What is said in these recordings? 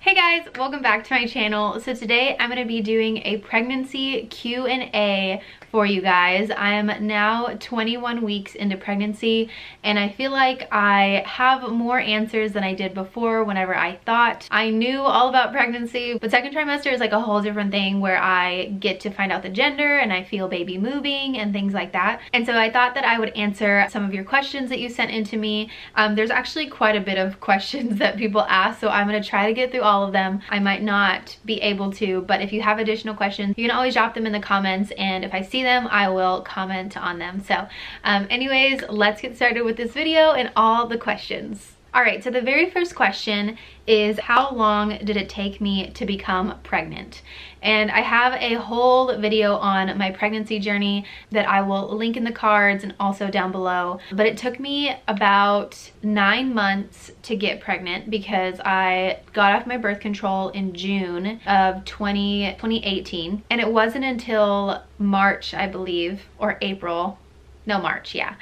Hey guys, welcome back to my channel. So today I'm going to be doing a pregnancy Q&A for you guys. I'm now 21 weeks into pregnancy and I feel like I have more answers than I did before whenever I thought I knew all about pregnancy. But second trimester is like a whole different thing where I get to find out the gender and I feel baby moving and things like that. And so I thought that I would answer some of your questions that you sent in to me. There's actually quite a bit of questions that people ask, so I'm going to try to get through all of them. I might not be able to, but if you have additional questions, you can always drop them in the comments, and if I see them, I will comment on them. So anyways, let's get started with this video and all the questions. All right, so the very first question is, how long did it take me to become pregnant? And I have a whole video on my pregnancy journey that I will link in the cards and also down below. But it took me about 9 months to get pregnant because I got off my birth control in June of 2018. And it wasn't until March, I believe, or April. No, March, yeah.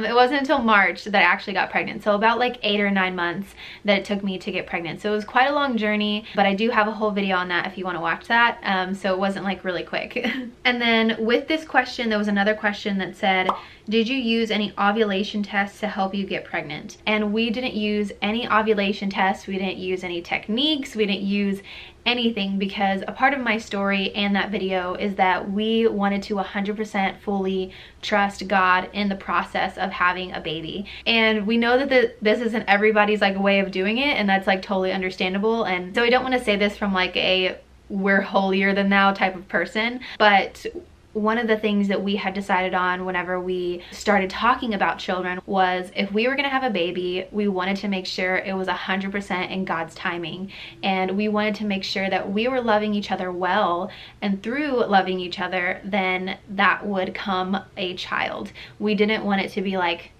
It wasn't until March that I actually got pregnant. So about like 8 or 9 months that it took me to get pregnant. So it was quite a long journey, but I do have a whole video on that if you want to watch that. So it wasn't like really quick. And then with this question, there was another question that said, did you use any ovulation tests to help you get pregnant? And we didn't use any ovulation tests. We didn't use any techniques. We didn't use anything, because a part of my story and that video is that we wanted to 100% fully trust God in the process of having a baby. And we know that this isn't everybody's like way of doing it, and that's like totally understandable. And so I don't want to say this from like a we're holier than thou type of person, but one of the things that we had decided on whenever we started talking about children was, if we were going to have a baby, we wanted to make sure it was 100% in God's timing. And we wanted to make sure that we were loving each other well, and through loving each other, then that would come a child. We didn't want it to be like,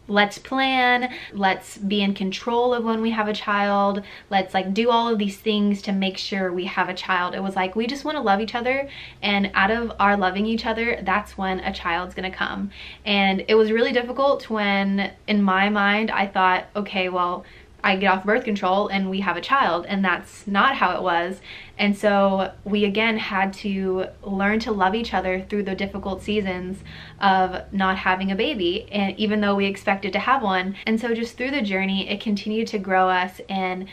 let's plan, let's be in control of when we have a child, let's like do all of these things to make sure we have a child. It was like, we just want to love each other, and out of our loving each other, that's when a child's gonna come. And it was really difficult when, in my mind, I thought, okay, well, I get off birth control and we have a child, and that's not how it was. And so we again had to learn to love each other through the difficult seasons of not having a baby, and even though we expected to have one. And so just through the journey, it continued to grow us and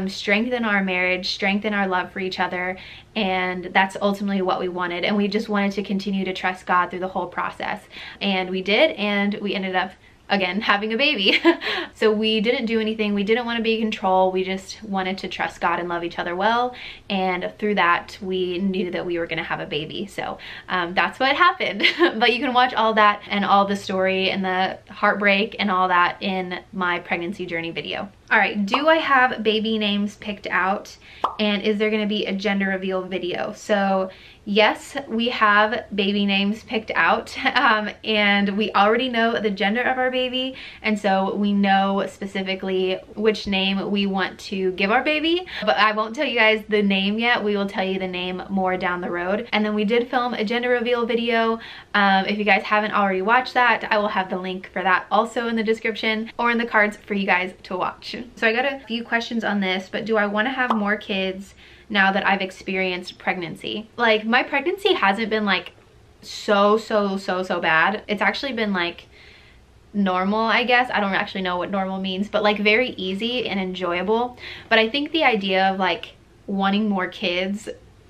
strengthen our marriage, strengthen our love for each other, and that's ultimately what we wanted. And we just wanted to continue to trust God through the whole process, and we did, and we ended up again having a baby. So we didn't do anything. We didn't want to be in control. We just wanted to trust God and love each other well, and through that we knew that we were going to have a baby. So that's what happened. But you can watch all that and all the story and the heartbreak and all that in my pregnancy journey video. All right, do I have baby names picked out, and is there going to be a gender reveal video? So yes, we have baby names picked out, and we already know the gender of our baby, and so we know specifically which name we want to give our baby. But I won't tell you guys the name yet. We will tell you the name more down the road. And then we did film a gender reveal video. If you guys haven't already watched that, I will have the link for that also in the description or in the cards for you guys to watch. So I got a few questions on this, but do I want to have more kids now that I've experienced pregnancy? Like, my pregnancy hasn't been like so bad. It's actually been like normal, I guess. I don't actually know what normal means, but like very easy and enjoyable. But I think the idea of like wanting more kids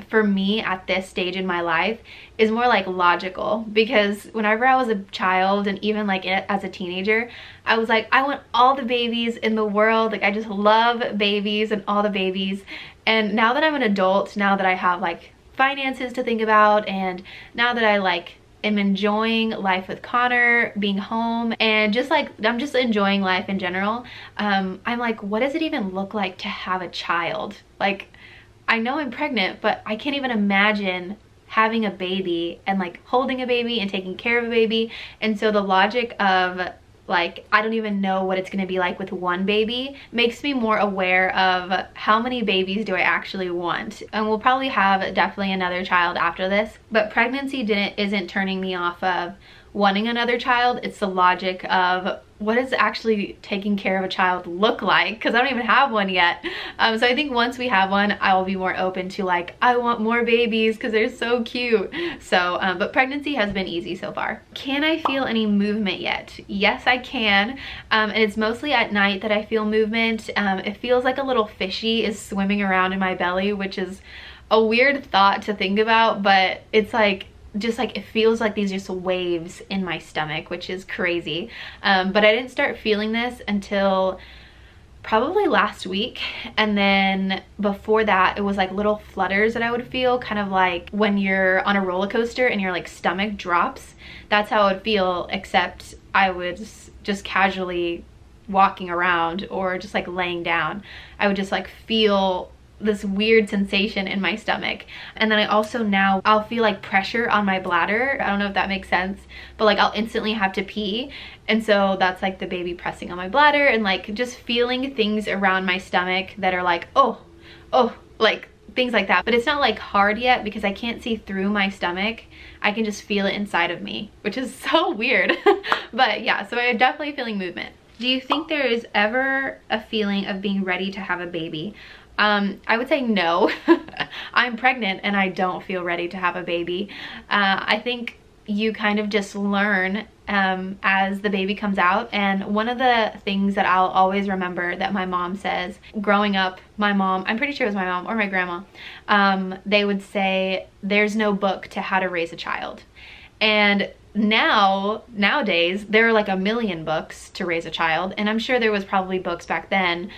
for me at this stage in my life is more like logical, because whenever I was a child and even like as a teenager, I was like, I want all the babies in the world. Like, I just love babies and all the babies. And now that I'm an adult, now that I have like finances to think about, and now that I like am enjoying life with Connor, being home, and just like I'm just enjoying life in general, I'm like, what does it even look like to have a child? Like, I know I'm pregnant, but I can't even imagine having a baby and like holding a baby and taking care of a baby. And so the logic of like, I don't even know what it's going to be like with one baby makes me more aware of how many babies do I actually want. And we'll probably have definitely another child after this, but pregnancy isn't turning me off of wanting another child. It's the logic of what does actually taking care of a child look like, because I don't even have one yet. So I think once we have one, I will be more open to like, I want more babies because they're so cute. So but pregnancy has been easy so far. Can I feel any movement yet? Yes, I can. And it's mostly at night that I feel movement. It feels like a little fishy is swimming around in my belly, which is a weird thought to think about, but it's like just like it feels like these just waves in my stomach, which is crazy. But I didn't start feeling this until probably last week, and then before that it was like little flutters that I would feel, kind of like when you're on a roller coaster and your like stomach drops. That's how it would feel, except I was just casually walking around or just like laying down. I would just like feel this weird sensation in my stomach. And then I also now I'll feel like pressure on my bladder. I don't know if that makes sense, but like I'll instantly have to pee, and so that's like the baby pressing on my bladder, and like just feeling things around my stomach that are like oh like things like that. But it's not like hard yet because I can't see through my stomach. I can just feel it inside of me, which is so weird. But yeah, so I'm definitely feeling movement. Do you think there is ever a feeling of being ready to have a baby? I would say no. I'm pregnant and I don't feel ready to have a baby. I think you kind of just learn as the baby comes out. And one of the things that I'll always remember that my mom says growing up, my mom, I'm pretty sure it was my mom or my grandma, they would say there's no book to how to raise a child. And nowadays there are like a million books to raise a child, and I'm sure there was probably books back then,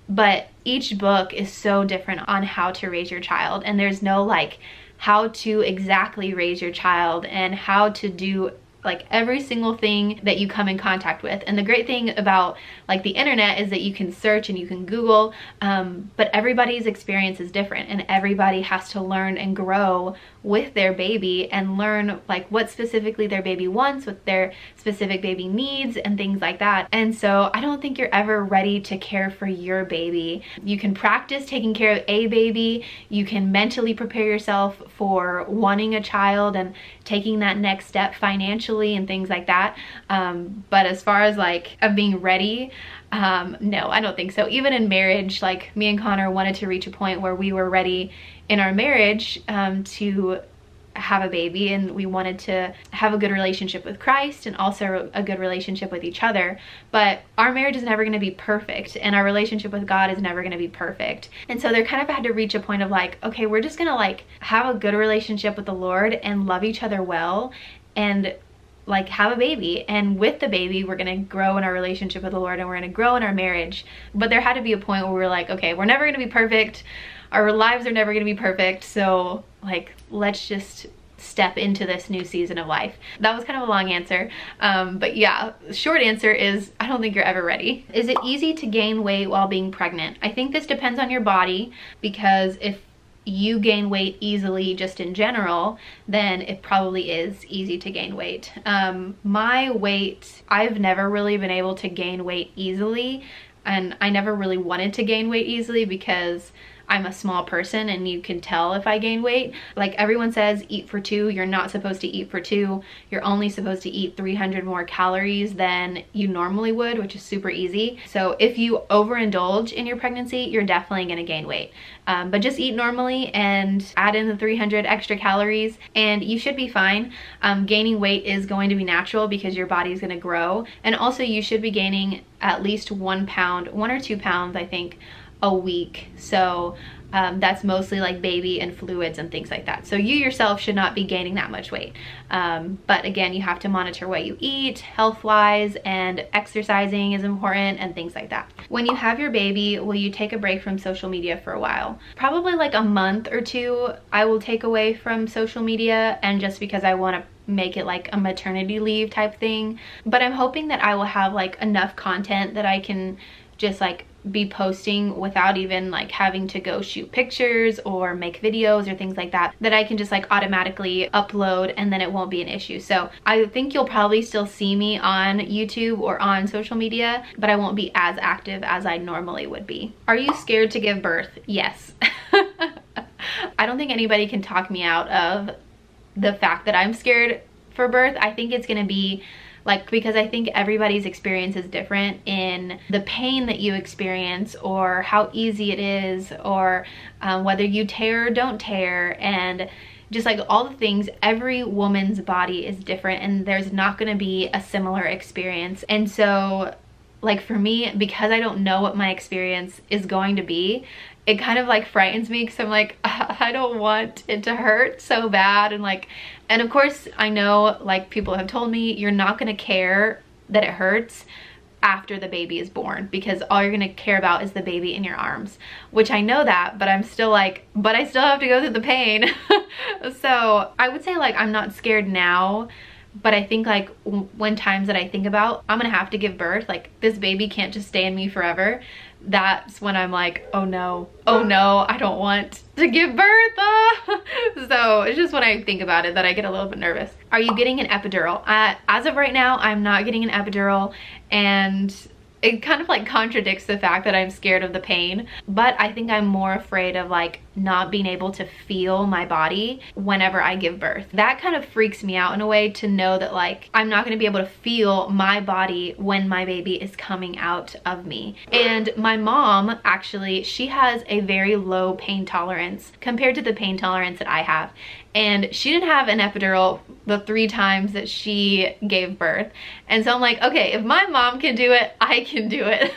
but each book is so different on how to raise your child, and there's no like how to exactly raise your child and how to do like every single thing that you come in contact with. And the great thing about like the internet is that you can search and you can Google, but everybody's experience is different, and everybody has to learn and grow with their baby and learn like what specifically their baby wants, what their specific baby needs, and things like that. And so I don't think you're ever ready to care for your baby. You can practice taking care of a baby, you can mentally prepare yourself for wanting a child and taking that next step financially and things like that, but as far as like of being ready, no, I don't think so. Even in marriage, like me and Connor wanted to reach a point where we were ready in our marriage to have a baby, and we wanted to have a good relationship with Christ and also a good relationship with each other. But our marriage is never going to be perfect, and our relationship with God is never going to be perfect. And so there kind of had to reach a point of like, okay, we're just going to like have a good relationship with the Lord and love each other well and like have a baby, and with the baby we're gonna grow in our relationship with the Lord and we're gonna grow in our marriage. But there had to be a point where we were like, okay, we're never gonna be perfect, our lives are never gonna be perfect, so like let's just step into this new season of life. That was kind of a long answer, but yeah, short answer is I don't think you're ever ready. Is it easy to gain weight while being pregnant? I think this depends on your body, because if you gain weight easily just in general, then it probably is easy to gain weight. My weight, I've never really been able to gain weight easily, and I never really wanted to gain weight easily because I'm a small person and you can tell if I gain weight. Like everyone says, eat for two. You're not supposed to eat for two. You're only supposed to eat 300 more calories than you normally would, which is super easy. So if you overindulge in your pregnancy, you're definitely gonna gain weight. But just eat normally and add in the 300 extra calories and you should be fine. Gaining weight is going to be natural because your body is gonna grow. And also you should be gaining at least 1 pound, 1 or 2 pounds, I think, a week. So that's mostly like baby and fluids and things like that. So you yourself should not be gaining that much weight. But again, you have to monitor what you eat health-wise, and exercising is important and things like that. When you have your baby, will you take a break from social media for a while? Probably like a month or two I will take away from social media, and just because I want to make it like a maternity leave type thing. But I'm hoping that I will have like enough content that I can just like be posting without even like having to go shoot pictures or make videos or things like that, that I can just like automatically upload and then it won't be an issue. So I think you'll probably still see me on YouTube or on social media, but I won't be as active as I normally would be. Are you scared to give birth? Yes. I don't think anybody can talk me out of the fact that I'm scared for birth. I think it's gonna be like, because I think everybody's experience is different in the pain that you experience, or how easy it is, or whether you tear or don't tear, and just like all the things. Every woman's body is different, and there's not going to be a similar experience. And so like for me, because I don't know what my experience is going to be, it kind of like frightens me, because I'm like, I don't want it to hurt so bad. And like, and of course I know, like, people have told me you're not going to care that it hurts after the baby is born, because all you're gonna care about is the baby in your arms, which I know that, but I'm still like, but I still have to go through the pain. So I would say like I'm not scared now, but I think like when times that I think about I'm gonna have to give birth, like this baby can't just stay in me forever, that's when I'm like, oh no, I don't want to give birth. So it's just when I think about it that I get a little bit nervous. Are you getting an epidural? As of right now, I'm not getting an epidural, and it kind of like contradicts the fact that I'm scared of the pain, but I think I'm more afraid of like not being able to feel my body whenever I give birth. That kind of freaks me out in a way, to know that like I'm not going to be able to feel my body when my baby is coming out of me. And my mom, actually, she has a very low pain tolerance compared to the pain tolerance that I have. And she didn't have an epidural the 3 times that she gave birth. And so I'm like, okay, if my mom can do it, I can do it.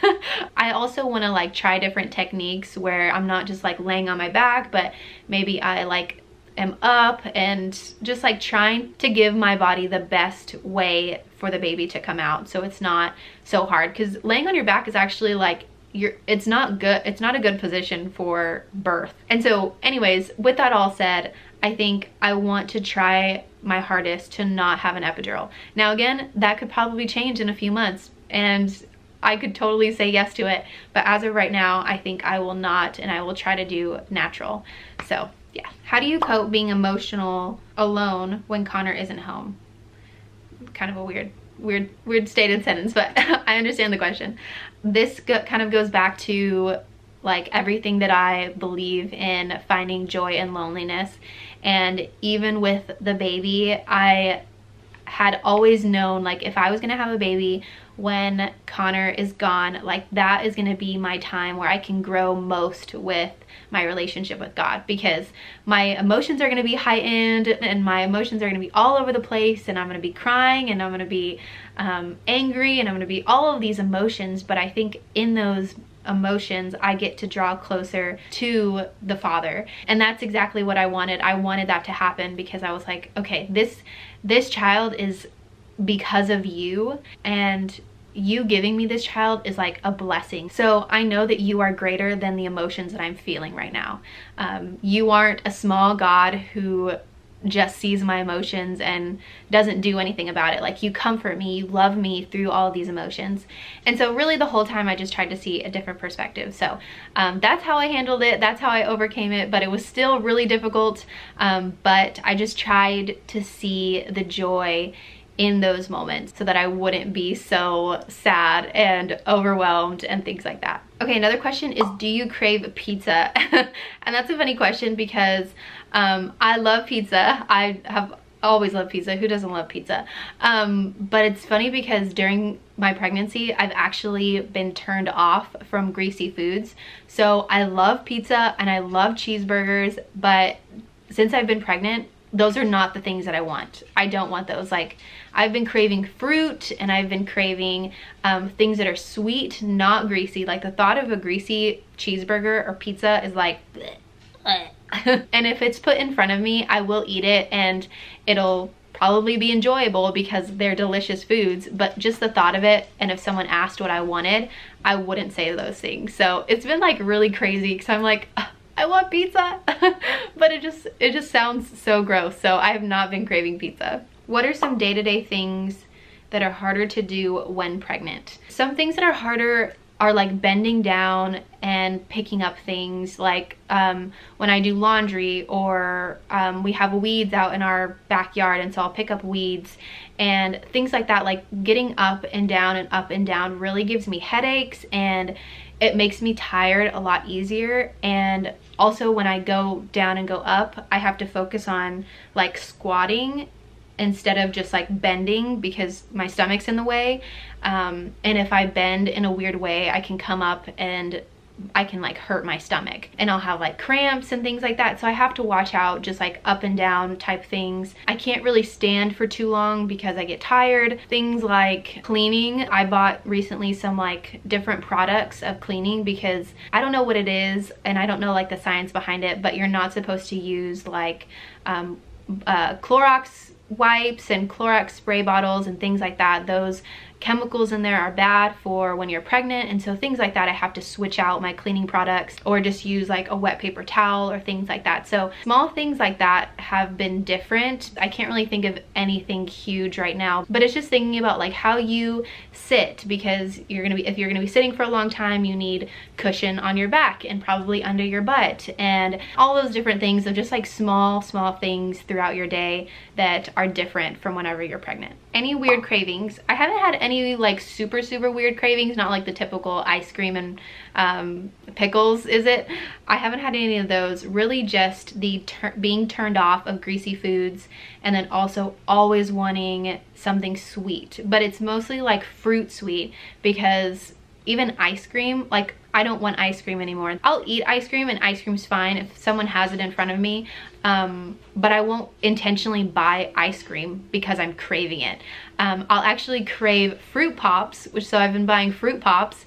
I also want to like try different techniques where I'm not just like laying on my back, but maybe I like am up, and just like trying to give my body the best way for the baby to come out, so it's not so hard. Because laying on your back is actually like, it's not good. It's not a good position for birth. And so anyways, with that all said, I think I want to try my hardest to not have an epidural. Now again, that could probably change in a few months, and I could totally say yes to it, but as of right now, I think I will not, and I will try to do natural. So yeah. How do you cope being emotional alone when Connor isn't home? Kind of a weird stated sentence, but I understand the question. This kind of goes back to like everything that I believe in finding joy in loneliness. And even with the baby, I had always known like if I was gonna have a baby when Connor is gone, like that is gonna be my time where I can grow most with my relationship with God, because my emotions are gonna be heightened, and my emotions are gonna be all over the place, and I'm gonna be crying, and I'm gonna be angry, and I'm gonna be all of these emotions. But I think in those emotions I get to draw closer to the Father, and that's exactly what I wanted. I wanted that to happen, because I was like, okay, this child is because of you, and you giving me this child is like a blessing. So I know that you are greater than the emotions that I'm feeling right now. You aren't a small God who just sees my emotions and doesn't do anything about it. Like, you comfort me, you love me through all of these emotions. And so really the whole time I just tried to see a different perspective. So that's how I handled it, that's how I overcame it, but it was still really difficult. But I just tried to see the joy in those moments so that I wouldn't be so sad and overwhelmed and things like that. Okay, another question is, do you crave pizza? And that's a funny question, because I love pizza. I have always loved pizza. Who doesn't love pizza? But it's funny because during my pregnancy, I've actually been turned off from greasy foods. So I love pizza and I love cheeseburgers, but since I've been pregnant, those are not the things that I want. I don't want those. Like, I've been craving fruit, and I've been craving things that are sweet, not greasy. Like, the thought of a greasy cheeseburger or pizza is like, bleh, bleh. And if it's put in front of me, I will eat it, and it'll probably be enjoyable because they're delicious foods. But just the thought of it, and if someone asked what I wanted, I wouldn't say those things. So it's been like really crazy, because I'm like, I want pizza, but it just sounds so gross. So I have not been craving pizza. What are some day-to-day things that are harder to do when pregnant? Some things that are harder are like bending down and picking up things, like when I do laundry, or we have weeds out in our backyard, and so I'll pick up weeds and things like that. Like, getting up and down really gives me headaches, and it makes me tired a lot easier. And also when I go down and go up, I have to focus on like squatting instead of just like bending because my stomach's in the way. And if I bend in a weird way, I can come up and I can like hurt my stomach and I'll have like cramps and things like that. So I have to watch out, just like up and down type things. I can't really stand for too long because I get tired. Things like cleaning, I bought recently some like different products of cleaning because I don't know what it is and I don't know like the science behind it, but you're not supposed to use like Clorox wipes and Clorox spray bottles and things like that. Those chemicals in there are bad for when you're pregnant, and so things like that I have to switch out my cleaning products or just use like a wet paper towel or things like that. So small things like that have been different. I can't really think of anything huge right now, but it's just thinking about like how you sit, because if you're gonna be sitting for a long time, you need cushion on your back and probably under your butt, and all those different things of just like small things throughout your day that are different from whenever you're pregnant. Any weird cravings? I haven't had any like super weird cravings, not like the typical ice cream and pickles, is it? I haven't had any of those. Really just the being turned off of greasy foods, and then also always wanting something sweet, but it's mostly like fruit sweet, because even ice cream, like I don't want ice cream anymore. I'll eat ice cream and ice cream's fine if someone has it in front of me, but I won't intentionally buy ice cream because I'm craving it. I'll actually crave fruit pops, so I've been buying fruit pops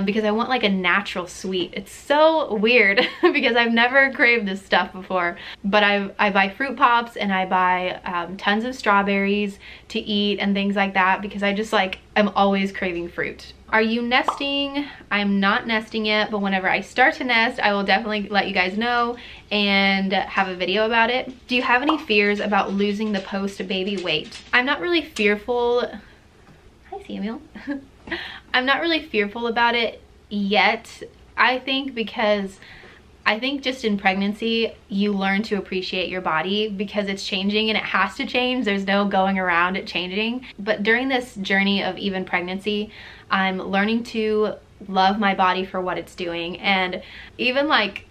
because I want like a natural sweet. It's so weird because I've never craved this stuff before, but I buy fruit pops and I buy tons of strawberries to eat and things like that because I just like, I'm always craving fruit. Are you nesting? I'm not nesting yet, but whenever I start to nest, I will definitely let you guys know and have a video about it. Do you have any fears about losing the post-baby weight? I'm not really fearful. Hi, Samuel. I'm not really fearful about it yet, I think, because I think just in pregnancy, you learn to appreciate your body because it's changing and it has to change. There's no going around it changing. But during this journey of even pregnancy, I'm learning to love my body for what it's doing. And even like,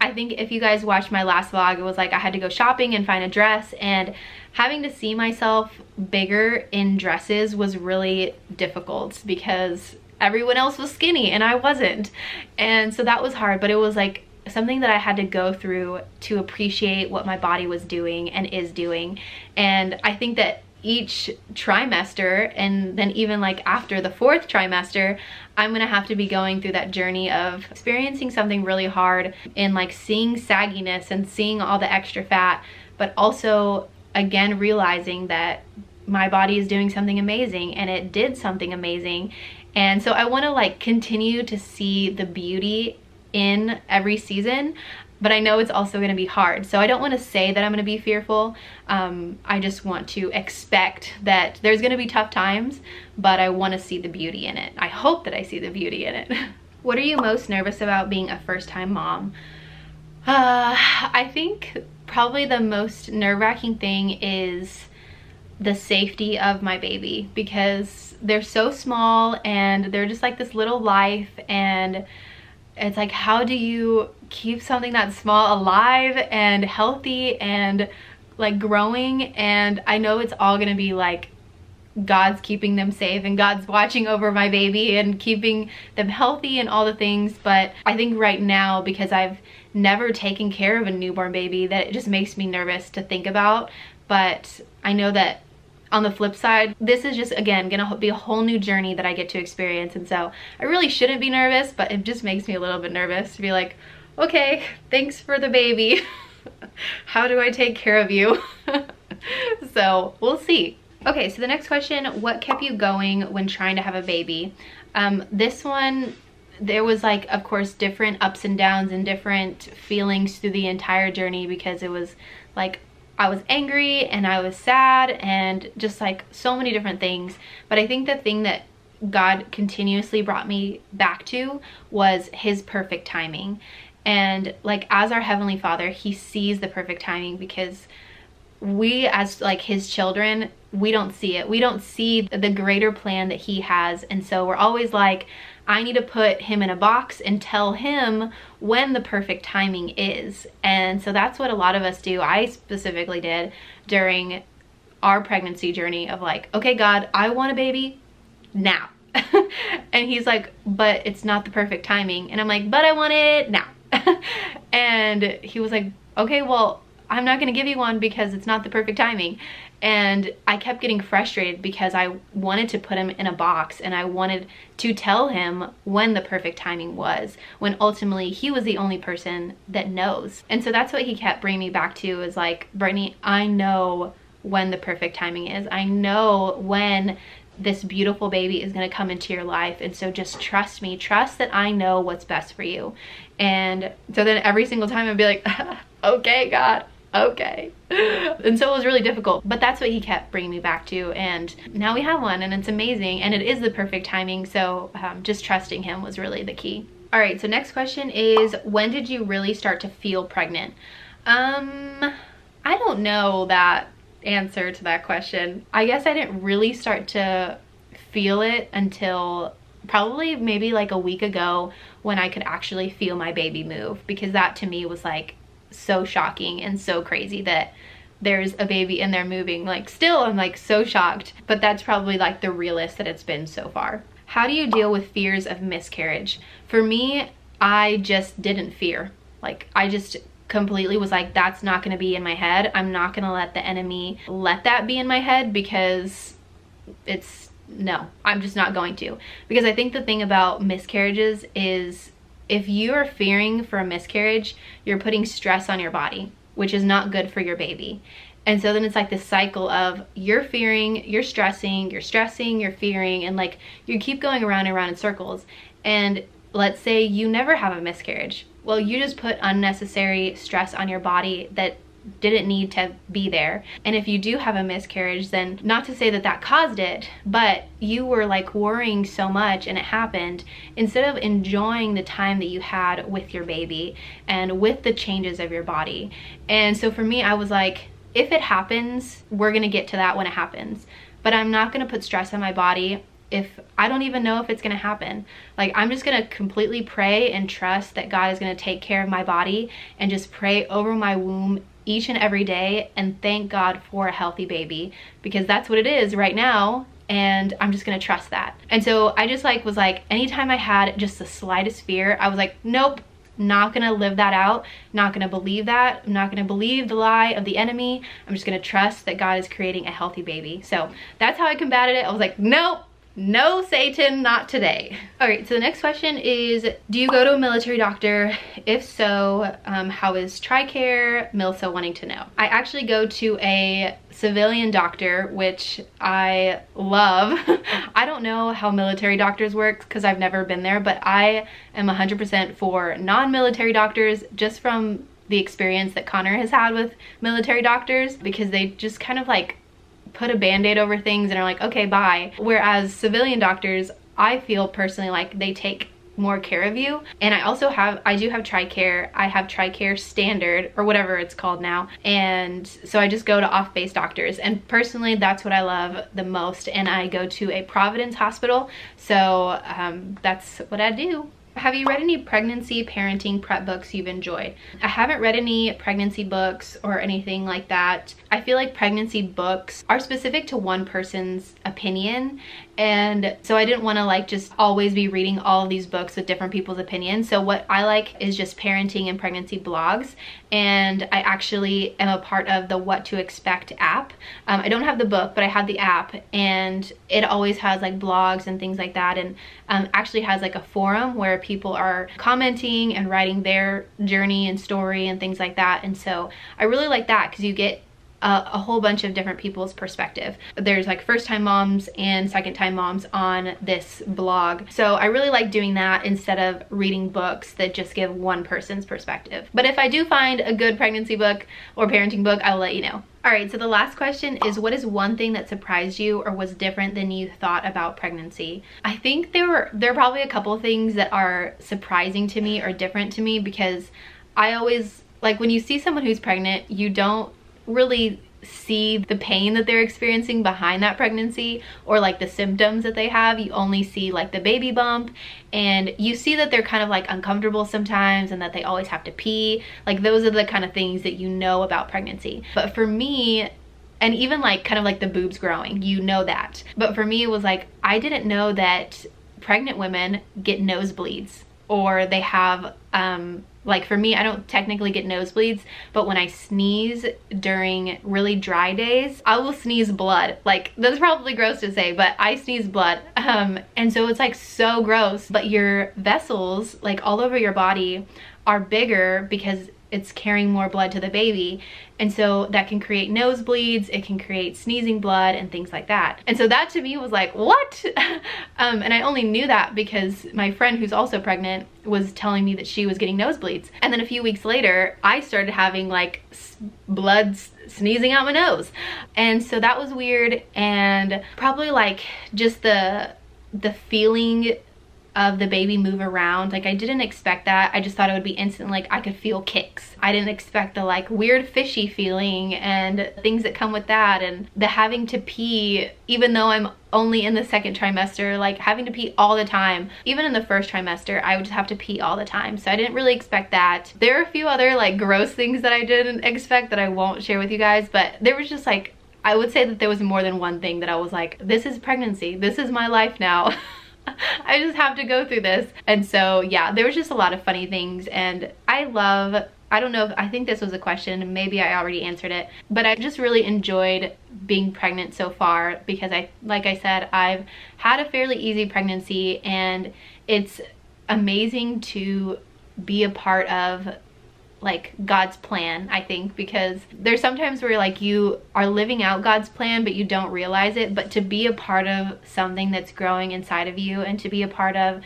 I think if you guys watched my last vlog, it was like I had to go shopping and find a dress, and having to see myself bigger in dresses was really difficult because everyone else was skinny and I wasn't. And so that was hard, but it was like something that I had to go through to appreciate what my body was doing and is doing. And I think that each trimester, and then even like after the 4th trimester, I'm gonna have to be going through that journey of experiencing something really hard in like seeing sagginess and seeing all the extra fat, but also again realizing that my body is doing something amazing and it did something amazing. And so I want to like continue to see the beauty in every season, but I know it's also going to be hard. So I don't want to say that I'm going to be fearful. I just want to expect that there's going to be tough times, but I want to see the beauty in it. I hope that I see the beauty in it. What are you most nervous about being a first-time mom? I think probably the most nerve-wracking thing is the safety of my baby, because they're so small and they're just like this little life, and it's like, how do you keep something that small alive and healthy and like growing? And I know it's all gonna be like God's keeping them safe and God's watching over my baby and keeping them healthy and all the things, but I think right now, because I've never taken care of a newborn baby, that it just makes me nervous to think about. But I know that on the flip side, this is just, again, gonna be a whole new journey that I get to experience, and so I really shouldn't be nervous, but it just makes me a little bit nervous to be like, okay, thanks for the baby. How do I take care of you? So we'll see. Okay, so the next question, what kept you going when trying to have a baby? This one, there was like, of course, different ups and downs and different feelings through the entire journey, because it was like, I was angry and I was sad and just like so many different things. But I think the thing that God continuously brought me back to was his perfect timing. And like, as our Heavenly Father, he sees the perfect timing, because we as like his children, we don't see it. We don't see the greater plan that he has. And so we're always like, I need to put him in a box and tell him when the perfect timing is. And so that's what a lot of us do. I specifically did during our pregnancy journey of like, okay, God, I want a baby now. And he's like, but it's not the perfect timing. And I'm like, but I want it now. And he was like, okay, well, I'm not gonna give you one because it's not the perfect timing. And I kept getting frustrated because I wanted to put him in a box and I wanted to tell him when the perfect timing was, when ultimately he was the only person that knows. And so that's what he kept bringing me back to, is like, Brittany, I know when the perfect timing is. I know when this beautiful baby is going to come into your life, and so just trust me, trust that I know what's best for you. And so then every single time I'd be like, okay, God, okay. And so it was really difficult, but that's what he kept bringing me back to, and now we have one and it's amazing and it is the perfect timing. So just trusting him was really the key. All right, so next question is, when did you really start to feel pregnant? I don't know that answer to that question. I guess I didn't really start to feel it until probably maybe like a week ago, when I could actually feel my baby move, because that to me was like so shocking and so crazy that there's a baby in there moving. Like, still I'm like so shocked, but that's probably like the realest that it's been so far. How do you deal with fears of miscarriage? For me, I just didn't fear. Like, I just completely was like, that's not going to be in my head. I'm not going to let the enemy let that be in my head, because no, I'm just not going to. Because I think the thing about miscarriages is, if you are fearing for a miscarriage, you're putting stress on your body, which is not good for your baby. And so then it's like this cycle of you're fearing, you're stressing, you're fearing, and like you keep going around and around in circles. And let's say you never have a miscarriage. Well, you just put unnecessary stress on your body that didn't need to be there. And if you do have a miscarriage, then not to say that that caused it, but you were like worrying so much and it happened, instead of enjoying the time that you had with your baby and with the changes of your body. And so for me, I was like, if it happens, we're gonna get to that when it happens, but I'm not gonna put stress on my body if I don't even know if it's gonna happen. Like, I'm just gonna completely pray and trust that God is gonna take care of my body, and just pray over my womb each and every day and thank God for a healthy baby, because that's what it is right now. And I'm just gonna trust that. And so I just like was like, anytime I had just the slightest fear, I was like, nope, not gonna live that out, not gonna believe that, I'm not gonna believe the lie of the enemy. I'm just gonna trust that God is creating a healthy baby. So that's how I combated it. I was like, nope, no, Satan, not today. All right, so the next question is, do you go to a military doctor? If so, how is TRICARE? Milsa wanting to know. I actually go to a civilian doctor, which I love. I don't know how military doctors work because I've never been there, but I am 100% for non-military doctors, just from the experience that Connor has had with military doctors, because they just kind of like put a band-aid over things and are like, okay, bye. Whereas civilian doctors, I feel personally like they take more care of you. And I do have TRICARE. I have TRICARE Standard, or whatever it's called now. And so I just go to off-base doctors. And personally, that's what I love the most. And I go to a Providence hospital. So that's what I do. Have you read any pregnancy parenting prep books you've enjoyed? I haven't read any pregnancy books or anything like that. I feel like pregnancy books are specific to one person's opinion, and so I didn't want to like just always be reading all of these books with different people's opinions. So what I like is just parenting and pregnancy blogs, and I actually am a part of the What to Expect app. I don't have the book, but I have the app, and it always has like blogs and things like that, and actually has like a forum where people are commenting and writing their journey and story and things like that. And so I really like that, because you get a whole bunch of different people's perspective. There's like first-time moms and second-time moms on this blog. So I really like doing that instead of reading books that just give one person's perspective. But if I do find a good pregnancy book or parenting book, I'll let you know. All right, so the last question is, what is one thing that surprised you or was different than you thought about pregnancy? I think there are probably a couple of things that are surprising to me or different to me, because I always, like, when you see someone who's pregnant, you don't really see the pain that they're experiencing behind that pregnancy, or like the symptoms that they have. You only see like the baby bump, and you see that they're kind of like uncomfortable sometimes and that they always have to pee. Like, those are the kind of things that you know about pregnancy. But for me, And even like kind of like the boobs growing, you know that. But for me, it was like, I didn't know that pregnant women get nosebleeds, or they have, like for me, I don't technically get nosebleeds, but when I sneeze during really dry days, I will sneeze blood. Like, that's probably gross to say, but I sneeze blood. And so it's like so gross, but your vessels, like all over your body, are bigger because it's carrying more blood to the baby. And so that can create nosebleeds, it can create sneezing blood and things like that. And so that to me was like, what? And I only knew that because my friend who's also pregnant was telling me that she was getting nosebleeds. And then a few weeks later, I started having like blood sneezing out my nose. And so that was weird, and probably like just the feeling of the baby move around. Like, I didn't expect that. I just thought it would be instant, like I could feel kicks. I didn't expect the like weird fishy feeling and things that come with that, and the having to pee, even though I'm only in the second trimester, like having to pee all the time. Even in the first trimester, I would just have to pee all the time. So I didn't really expect that. There are a few other like gross things that I didn't expect that I won't share with you guys, but there was just like, I would say that there was more than one thing that I was like, this is pregnancy. This is my life now. I just have to go through this. And so yeah, there was just a lot of funny things, and I don't know if, I think this was a question, maybe I already answered it, but I just really enjoyed being pregnant so far because like I said, I've had a fairly easy pregnancy, and it's amazing to be a part of like God's plan, I think, because there's sometimes where like you are living out God's plan but you don't realize it. But to be a part of something that's growing inside of you, and to be a part of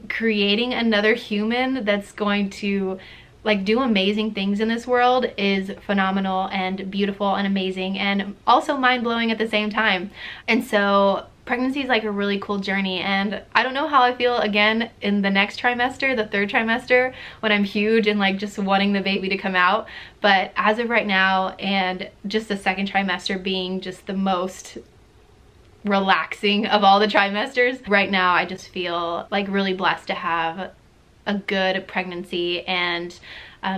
creating another human that's going to like do amazing things in this world is phenomenal and beautiful and amazing, and also mind-blowing at the same time. And so pregnancy is like a really cool journey, and I don't know how I feel again in the next trimester, the third trimester, when I'm huge and like just wanting the baby to come out. But as of right now, and just the second trimester being just the most relaxing of all the trimesters, right now I just feel like really blessed to have a good pregnancy and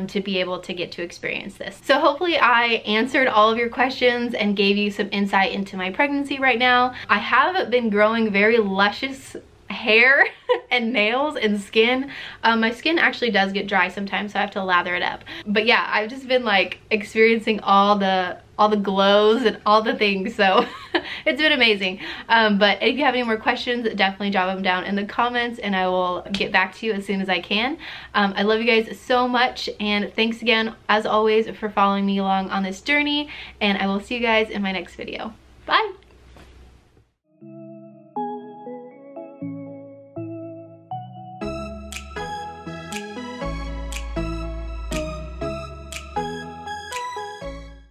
to be able to get to experience this. So hopefully I answered all of your questions and gave you some insight into my pregnancy right now. I have been growing very luscious hair and nails and skin. My skin actually does get dry sometimes, so I have to lather it up. But yeah, I've just been like experiencing all the glows and all the things, so it's been amazing. But if you have any more questions, definitely drop them down in the comments and I will get back to you as soon as I can. I love you guys so much, and thanks again as always for following me along on this journey, and I will see you guys in my next video. Bye!